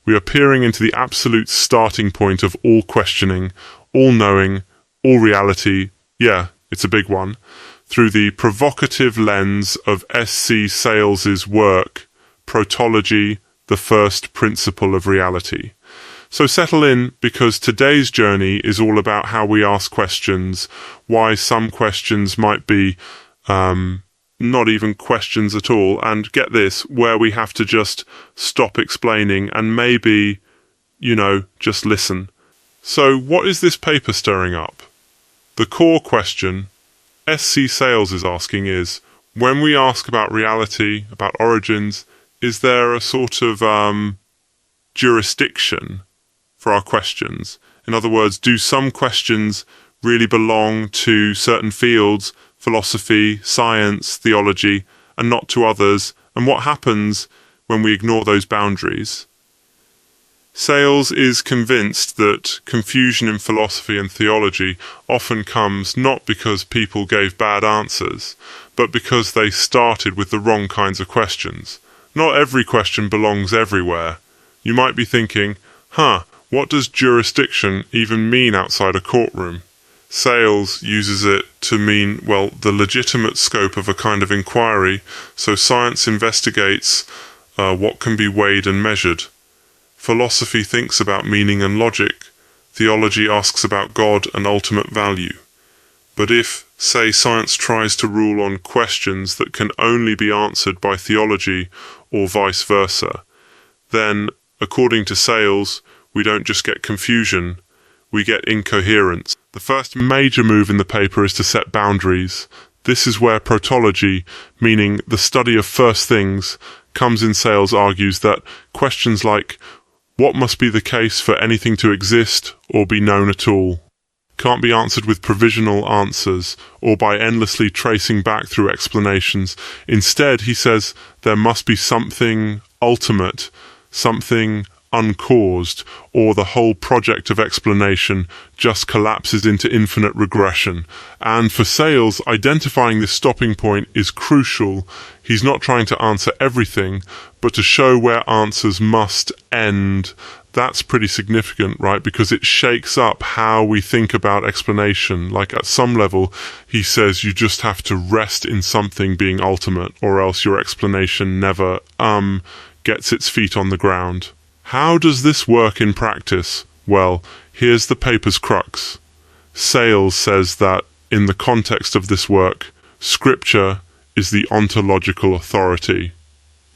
We are peering into the absolute starting point of all questioning, all knowing, all reality. Yeah, it's a big one. Through the provocative lens of C SAYLES' work, Protology, the First Principle of Reality. So settle in, because today's journey is all about how we ask questions, why some questions might be not even questions at all, and get this, where we have to just stop explaining and maybe, just listen. So what is this paper stirring up? The core question C SAYLES is asking is, when we ask about reality, about origins, is there a sort of jurisdiction for our questions? In other words, do some questions really belong to certain fields, philosophy, science, theology, and not to others? And what happens when we ignore those boundaries? SAYLES is convinced that confusion in philosophy and theology often comes not because people gave bad answers, but because they started with the wrong kinds of questions. Not every question belongs everywhere. You might be thinking, what does jurisdiction even mean outside a courtroom? SAYLES uses it to mean, the legitimate scope of a kind of inquiry, so science investigates what can be weighed and measured. Philosophy thinks about meaning and logic. Theology asks about God and ultimate value. But if, say, science tries to rule on questions that can only be answered by theology or vice versa, then, according to SAYLES, we don't just get confusion, we get incoherence. The first major move in the paper is to set boundaries. This is where protology, meaning the study of first things, comes in. SAYLES argues that questions like, what must be the case for anything to exist or be known at all, can't be answered with provisional answers or by endlessly tracing back through explanations. Instead, he says, there must be something ultimate, something uncaused, or the whole project of explanation just collapses into infinite regression. And for SAYLES, identifying this stopping point is crucial. He's not trying to answer everything, but to show where answers must end. That's pretty significant, right? Because it shakes up how we think about explanation. Like, at some level, he says you just have to rest in something being ultimate, or else your explanation never gets its feet on the ground. How does this work in practice? Well, here's the paper's crux. SAYLES says that, in the context of this work, Scripture is the ontological authority.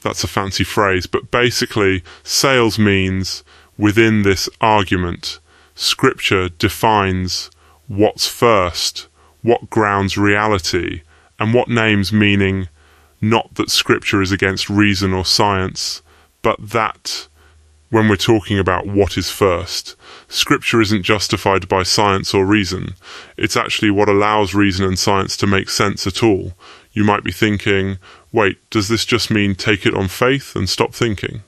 That's a fancy phrase, but basically, SAYLES means, within this argument, Scripture defines what's first, what grounds reality, and what names meaning, not that Scripture is against reason or science, but that, when we're talking about what is first, Scripture isn't justified by science or reason. It's actually what allows reason and science to make sense at all. You might be thinking, wait, does this just mean take it on faith and stop thinking?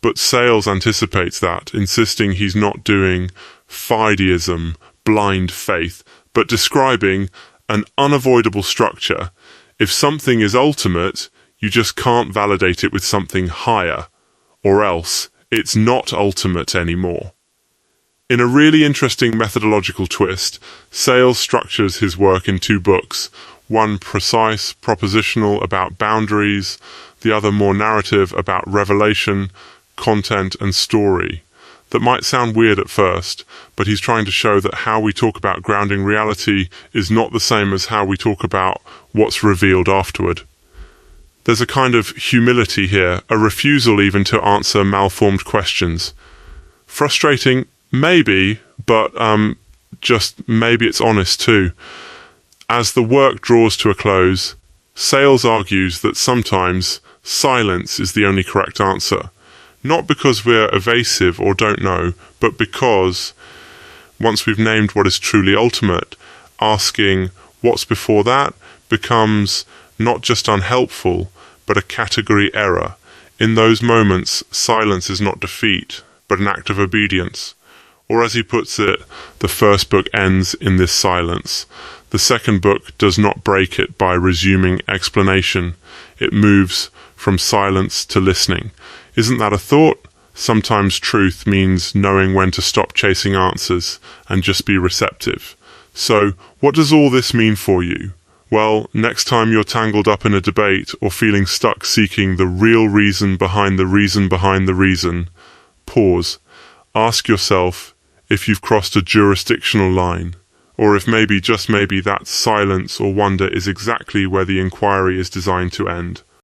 But SAYLES anticipates that, insisting he's not doing fideism, blind faith, but describing an unavoidable structure. If something is ultimate, you just can't validate it with something higher, or else it's not ultimate anymore. In a really interesting methodological twist, SAYLES structures his work in two books, one precise, propositional about boundaries, the other more narrative about revelation, content, and story. That might sound weird at first, but he's trying to show that how we talk about grounding reality is not the same as how we talk about what's revealed afterward. There's a kind of humility here, a refusal even to answer malformed questions. Frustrating, maybe, but just maybe it's honest too. As the work draws to a close, SAYLES argues that sometimes silence is the only correct answer. Not because we're evasive or don't know, but because, once we've named what is truly ultimate, asking what's before that becomes not just unhelpful, but a category error. In those moments, silence is not defeat, but an act of obedience. Or as he puts it, the first book ends in this silence. The second book does not break it by resuming explanation. It moves from silence to listening. Isn't that a thought? Sometimes truth means knowing when to stop chasing answers and just be receptive. So, what does all this mean for you? Well, next time you're tangled up in a debate or feeling stuck seeking the real reason behind the reason behind the reason, pause. Ask yourself if you've crossed a jurisdictional line, or if maybe, just maybe, that silence or wonder is exactly where the inquiry is designed to end.